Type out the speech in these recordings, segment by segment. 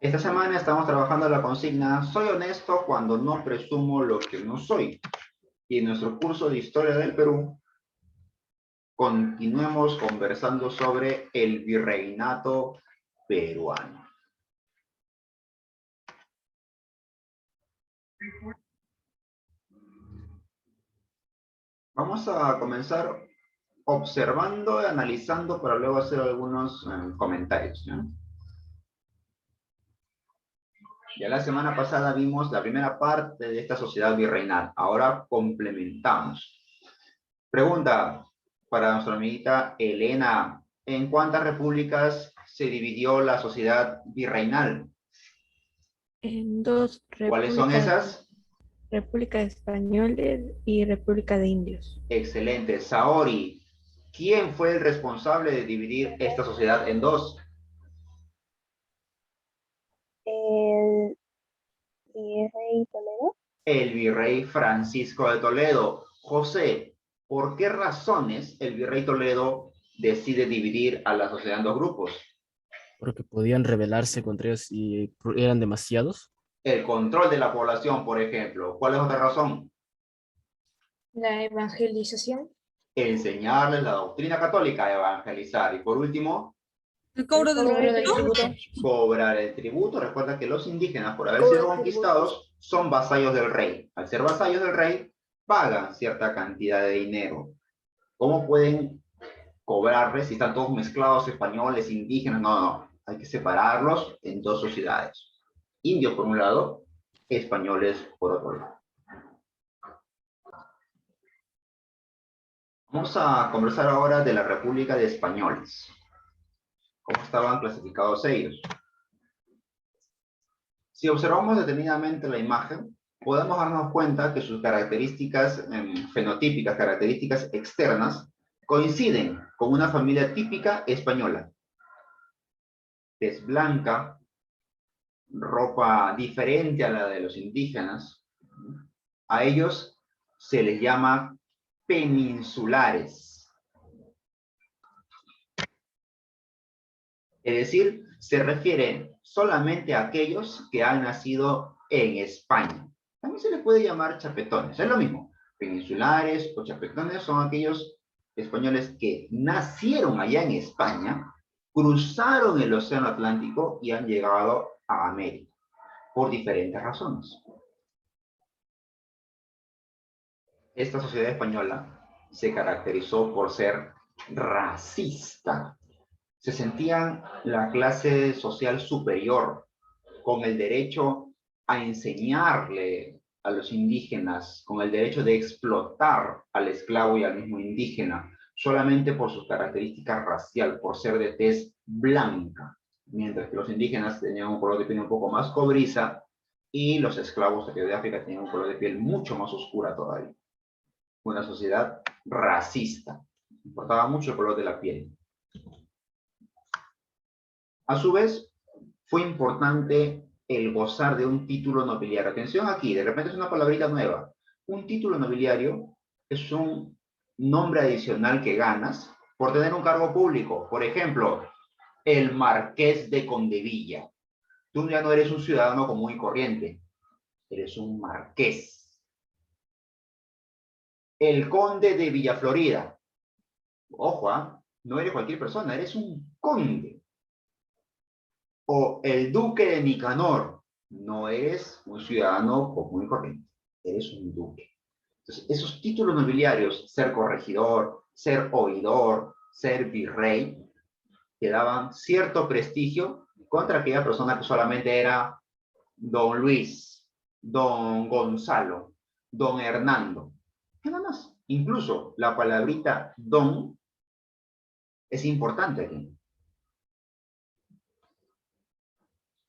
Esta semana estamos trabajando la consigna "Soy honesto cuando no presumo lo que no soy". Y en nuestro curso de Historia del Perú, continuemos conversando sobre el virreinato peruano. Vamos a comenzar observando y analizando para luego hacer algunos comentarios, ¿no? Ya la semana pasada vimos la primera parte de esta sociedad virreinal. Ahora complementamos. Pregunta para nuestra amiguita Elena. ¿En cuántas repúblicas se dividió la sociedad virreinal? En dos: ¿Cuáles son esas? República de Españoles y República de Indios. Excelente. Saori, ¿quién fue el responsable de dividir esta sociedad en dos? El virrey Toledo. El virrey Francisco de Toledo. José, ¿por qué razones el virrey Toledo decide dividir a la sociedad en dos grupos? Porque podían rebelarse contra ellos y eran demasiados. El control de la población, por ejemplo. ¿Cuál es otra razón? La evangelización. Enseñarles la doctrina católica, evangelizar. Y por último, El cobro del tributo. cobrar el tributo. Recuerda que los indígenas, por haber sido conquistados, son vasallos del rey. Al ser vasallos del rey, pagan cierta cantidad de dinero. ¿Cómo pueden cobrarles si están todos mezclados, españoles, indígenas? No, no, hay que separarlos en dos sociedades. Indios por un lado, españoles por otro lado. Vamos a conversar ahora de la República de Españoles. ¿Cómo estaban clasificados ellos? Si observamos detenidamente la imagen, podemos darnos cuenta que sus características fenotípicas, características externas, coinciden con una familia típica española. Tez blanca, ropa diferente a la de los indígenas. A ellos se les llama peninsulares. Es decir, se refiere solamente a aquellos que han nacido en España. También se les puede llamar chapetones, es lo mismo. Peninsulares o chapetones son aquellos españoles que nacieron allá en España, cruzaron el Océano Atlántico y han llegado a América, por diferentes razones. Esta sociedad española se caracterizó por ser racista. Se sentían la clase social superior, con el derecho a enseñarle a los indígenas, con el derecho de explotar al esclavo y al mismo indígena, solamente por sus características raciales, por ser de tez blanca, mientras que los indígenas tenían un color de piel un poco más cobriza y los esclavos de África tenían un color de piel mucho más oscura todavía. Una sociedad racista. Importaba mucho el color de la piel. A su vez, fue importante el gozar de un título nobiliario. Atención aquí, de repente es una palabrita nueva. Un título nobiliario es un nombre adicional que ganas por tener un cargo público. Por ejemplo, el Marqués de Condevilla. Tú ya no eres un ciudadano común y corriente, eres un marqués. El Conde de Villaflorida. Ojo, no eres cualquier persona, eres un conde. O el Duque de Nicanor. No eres un ciudadano común y corriente, eres un duque. Entonces, esos títulos nobiliarios, ser corregidor, ser oidor, ser virrey, te daban cierto prestigio contra aquella persona que solamente era don Luis, don Gonzalo, don Hernando. Nada más. Incluso la palabrita don es importante aquí.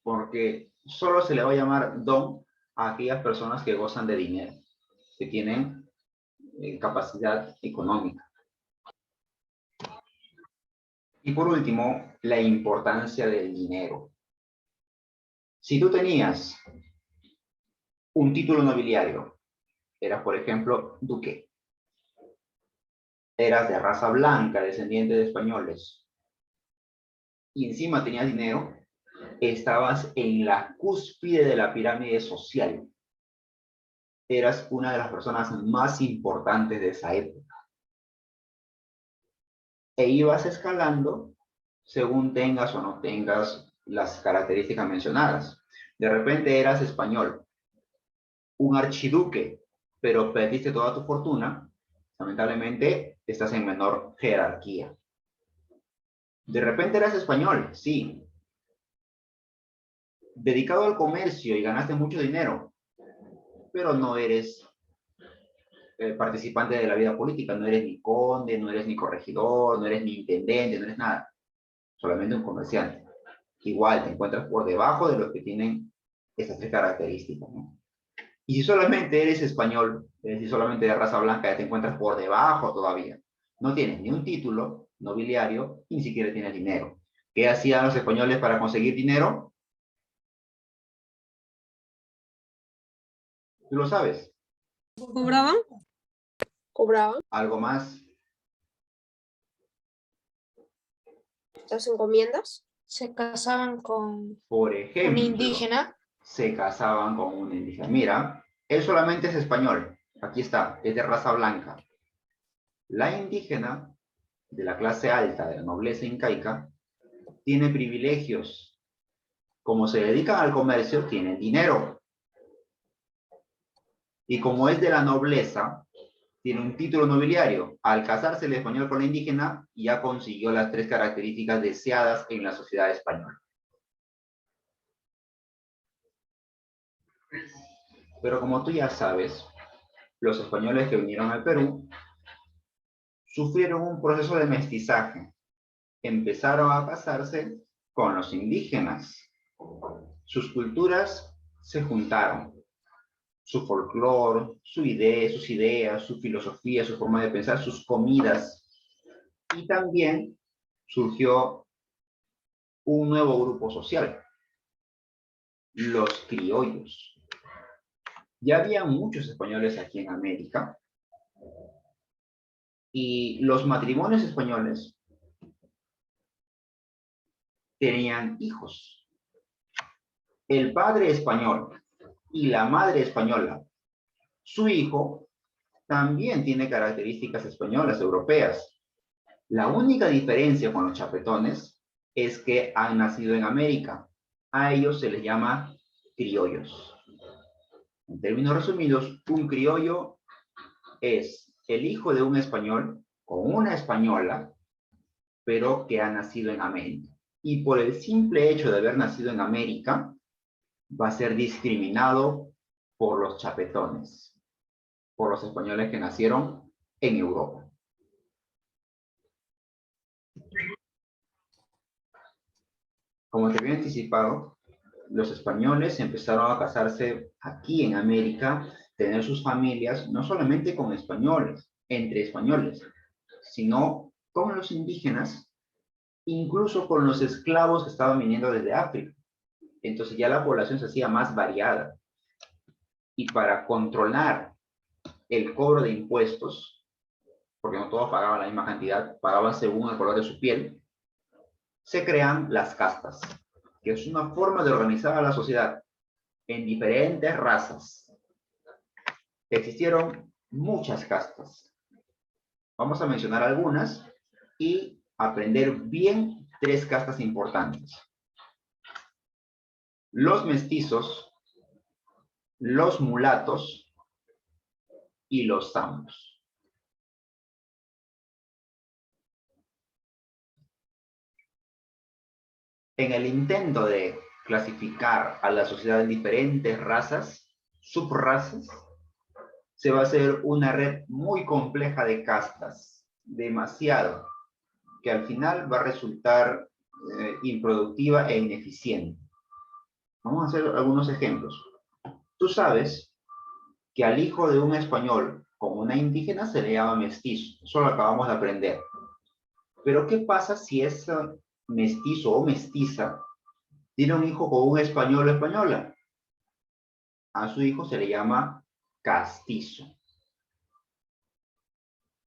Porque solo se le va a llamar don a aquellas personas que gozan de dinero, que tienen capacidad económica. Y por último, la importancia del dinero. Si tú tenías un título nobiliario, eras por ejemplo duque, eras de raza blanca, descendiente de españoles, y encima tenías dinero, estabas en la cúspide de la pirámide social. Eras una de las personas más importantes de esa época. E ibas escalando según tengas o no tengas las características mencionadas. De repente eras español, un archiduque, pero perdiste toda tu fortuna, lamentablemente estás en menor jerarquía. De repente eras español, sí, dedicado al comercio y ganaste mucho dinero, pero no eres participante de la vida política, no eres ni conde, no eres ni corregidor, no eres ni intendente, no eres nada, solamente un comerciante. Igual te encuentras por debajo de los que tienen estas tres características, ¿no? Y si solamente eres español, es decir, solamente de raza blanca, ya te encuentras por debajo todavía. No tienes ni un título nobiliario y ni siquiera tienes dinero. ¿Qué hacían los españoles para conseguir dinero? Tú lo sabes. ¿Cobraban? Cobraban Algo más. las encomiendas. Se casaban con Por un ejemplo, indígena. se casaban con un indígena. Mira, él solamente es español. Aquí está, es de raza blanca. La indígena, de la clase alta, de la nobleza incaica, tiene privilegios. Como se dedican al comercio, tienen dinero. Y como es de la nobleza, tiene un título nobiliario. Al casarse el español con la indígena, ya consiguió las tres características deseadas en la sociedad española. Pero como tú ya sabes, los españoles que vinieron al Perú sufrieron un proceso de mestizaje. Empezaron a casarse con los indígenas. Sus culturas se juntaron. Su folclore, sus ideas, su filosofía, su forma de pensar, sus comidas. Y también surgió un nuevo grupo social, los criollos. Ya había muchos españoles aquí en América y los matrimonios españoles tenían hijos. El padre español y la madre española, su hijo también tiene características españolas, europeas. La única diferencia con los chapetones es que han nacido en América. A ellos se les llama criollos. En términos resumidos, un criollo es el hijo de un español con una española, pero que ha nacido en América. Y por el simple hecho de haber nacido en América, va a ser discriminado por los chapetones, por los españoles que nacieron en Europa. Como te había anticipado, los españoles empezaron a casarse aquí en América, tener sus familias, no solamente con españoles, entre españoles, sino con los indígenas, incluso con los esclavos que estaban viniendo desde África. Entonces ya la población se hacía más variada. Y para controlar el cobro de impuestos, porque no todos pagaban la misma cantidad, pagaban según el color de su piel, se crean las castas, que es una forma de organizar a la sociedad en diferentes razas. Existieron muchas castas. Vamos a mencionar algunas y aprender bien tres castas importantes. Los mestizos, los mulatos y los zambos. En el intento de clasificar a la sociedad en diferentes razas, subrazas, se va a hacer una red muy compleja de castas, demasiado, que al final va a resultar improductiva e ineficiente. Vamos a hacer algunos ejemplos. Tú sabes que al hijo de un español con una indígena se le llama mestizo. Eso lo acabamos de aprender. Pero ¿qué pasa si ese mestizo o mestiza tiene un hijo con un español o española? A su hijo se le llama castizo.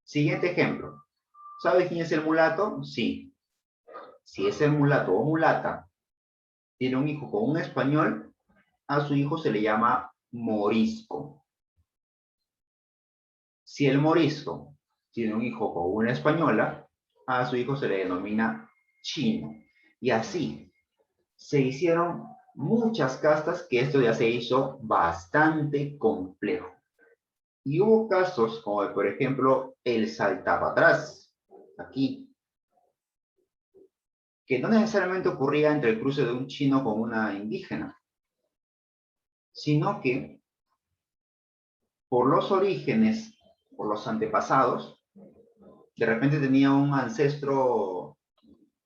Siguiente ejemplo. ¿Sabes quién es el mulato? Sí. Si es el mulato o mulata tiene un hijo con un español, a su hijo se le llama morisco. Si el morisco tiene un hijo con una española, a su hijo se le denomina chino. Y así se hicieron muchas castas que esto ya se hizo bastante complejo. Y hubo casos como, por ejemplo, el saltapatrás, aquí, que no necesariamente ocurría entre el cruce de un chino con una indígena, sino que por los orígenes, por los antepasados, de repente tenía un ancestro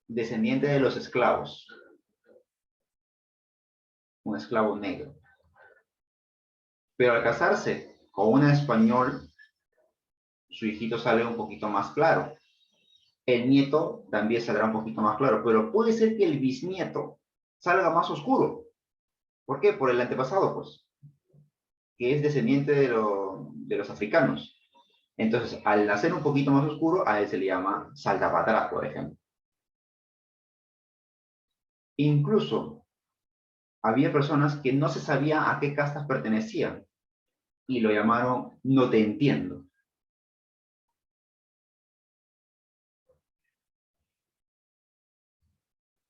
descendiente de los esclavos, un esclavo negro. Pero al casarse con una español, su hijito sale un poquito más claro. El nieto también saldrá un poquito más claro, pero puede ser que el bisnieto salga más oscuro. ¿Por qué? Por el antepasado, pues, que es descendiente de los africanos. Entonces, al nacer un poquito más oscuro, a él se le llama saltapatrás, por ejemplo. Incluso, había personas que no se sabía a qué castas pertenecían y lo llamaron no te entiendo.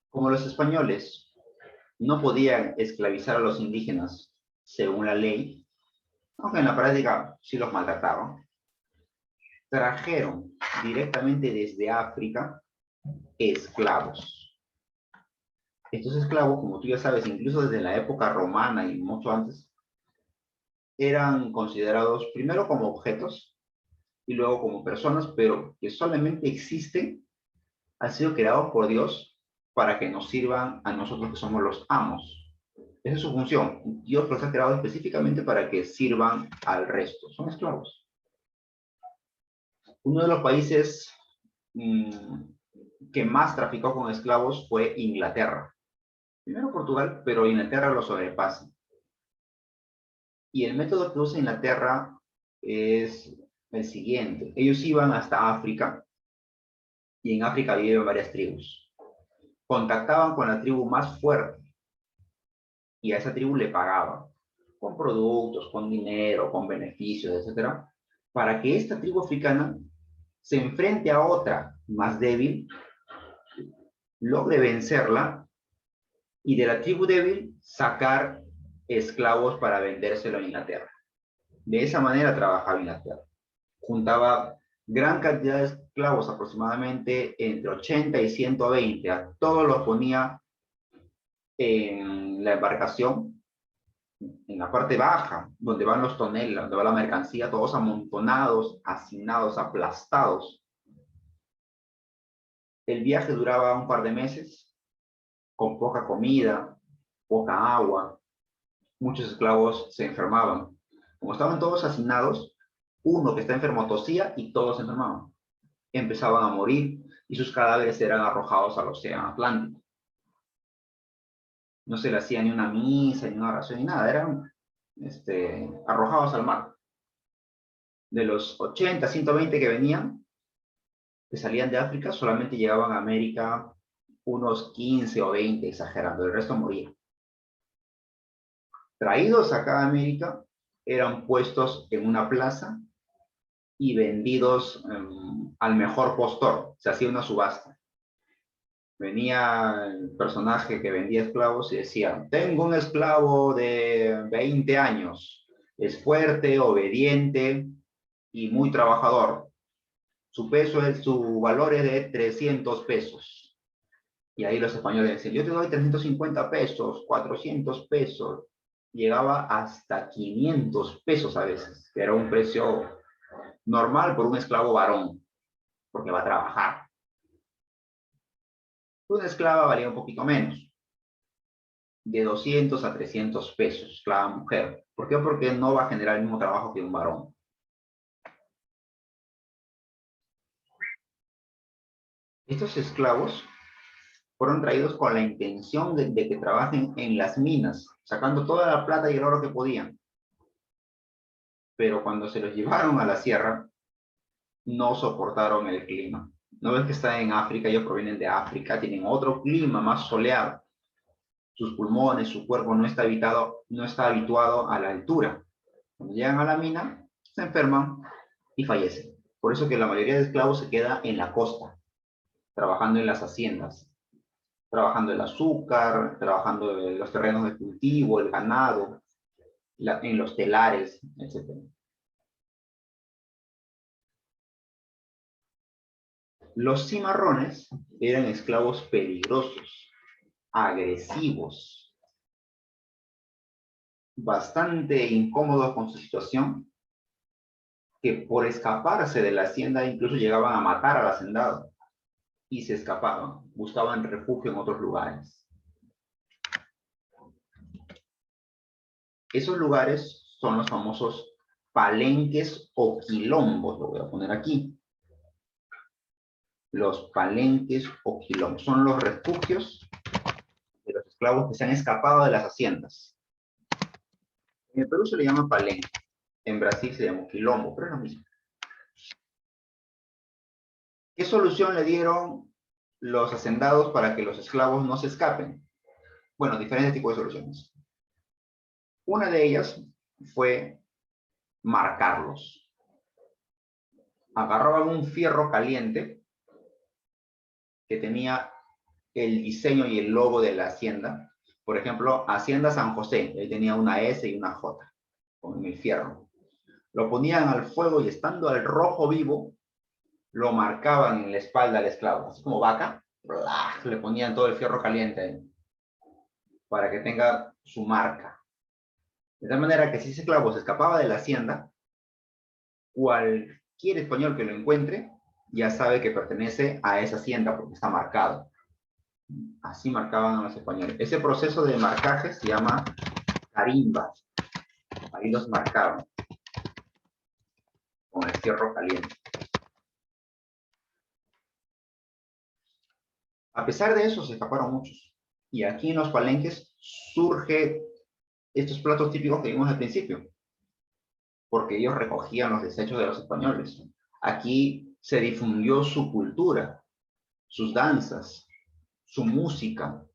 Como los españoles no podían esclavizar a los indígenas según la ley, aunque en la práctica sí los maltrataban, trajeron directamente desde África esclavos. Estos esclavos, como tú ya sabes, incluso desde la época romana y mucho antes, eran considerados primero como objetos y luego como personas, pero que solamente existen, han sido creados por Dios para que nos sirvan a nosotros que somos los amos. Esa es su función. Dios los ha creado específicamente para que sirvan al resto. Son esclavos. Uno de los países que más traficó con esclavos fue Inglaterra. Primero Portugal, pero Inglaterra lo sobrepasa. Y el método que usa Inglaterra es el siguiente. Ellos iban hasta África y en África viven varias tribus. Contactaban con la tribu más fuerte y a esa tribu le pagaban con productos, con dinero, con beneficios, etcétera, para que esta tribu africana se enfrente a otra más débil, logre vencerla y de la tribu débil sacar esclavos para vendérselo a Inglaterra. De esa manera trabajaba Inglaterra. Juntaba gran cantidad de esclavos, aproximadamente entre 80 y 120, a todos los ponía en la embarcación, en la parte baja, donde van los toneles, donde va la mercancía, todos amontonados, hacinados, aplastados. El viaje duraba un par de meses, con poca comida, poca agua. Muchos esclavos se enfermaban. Como estaban todos hacinados, uno que está enfermo tosía y todos se enfermaban. Empezaban a morir y sus cadáveres eran arrojados al océano Atlántico. No se le hacía ni una misa, ni una oración, ni nada. Eran arrojados al mar. De los 80, 120 que venían, que salían de África, solamente llegaban a América unos 15 o 20, exagerando. El resto moría. Traídos acá a América, eran puestos en una plaza y vendidos al mejor postor. Se hacía una subasta. Venía el personaje que vendía esclavos y decía, tengo un esclavo de 20 años, es fuerte, obediente y muy trabajador. Su valor es de 300 pesos. Y ahí los españoles decían, yo te doy 350 pesos, 400 pesos. Llegaba hasta 500 pesos a veces, que era un precio normal por un esclavo varón, porque va a trabajar. Una esclava valía un poquito menos, de 200 a 300 pesos, esclava mujer. ¿Por qué? Porque no va a generar el mismo trabajo que un varón. Estos esclavos fueron traídos con la intención de que trabajen en las minas, sacando toda la plata y el oro que podían. Pero cuando se los llevaron a la sierra, no soportaron el clima. ¿No ves que están en África? Ellos provienen de África, tienen otro clima más soleado. sus pulmones, su cuerpo no está habituado a la altura. Cuando llegan a la mina, se enferman y fallecen. Por eso que la mayoría de esclavos se queda en la costa, trabajando en las haciendas, trabajando el azúcar, trabajando en los terrenos de cultivo, el ganado, en los telares, etc. Los cimarrones eran esclavos peligrosos, agresivos, bastante incómodos con su situación, que por escaparse de la hacienda incluso llegaban a matar al hacendado y se escapaban, buscaban refugio en otros lugares. Esos lugares son los famosos palenques o quilombos, lo voy a poner aquí. Los palenques o quilombos son los refugios de los esclavos que se han escapado de las haciendas. En el Perú se le llama palenque, en Brasil se llama quilombo, pero es lo mismo. ¿Qué solución le dieron los hacendados para que los esclavos no se escapen? Bueno, diferentes tipos de soluciones. Una de ellas fue marcarlos. Agarraban un fierro caliente que tenía el diseño y el logo de la hacienda. Por ejemplo, Hacienda San José, ahí tenía una S y una J con el fierro. Lo ponían al fuego y estando al rojo vivo, lo marcaban en la espalda al esclavo, así como vaca, le ponían todo el fierro caliente ahí, para que tenga su marca. De tal manera que si ese esclavo se escapaba de la hacienda, cualquier español que lo encuentre ya sabe que pertenece a esa hacienda porque está marcado. Así marcaban a los españoles. Ese proceso de marcaje se llama carimba. Ahí los marcaban con el fierro caliente. A pesar de eso, se escaparon muchos. Y aquí en los palenques surge estos platos típicos que vimos al principio, porque ellos recogían los desechos de los españoles. Aquí se difundió su cultura, sus danzas, su música,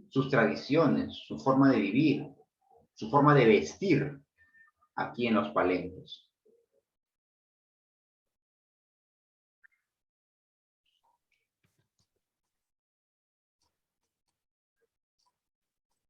sus tradiciones, su forma de vivir, su forma de vestir aquí en los palenques.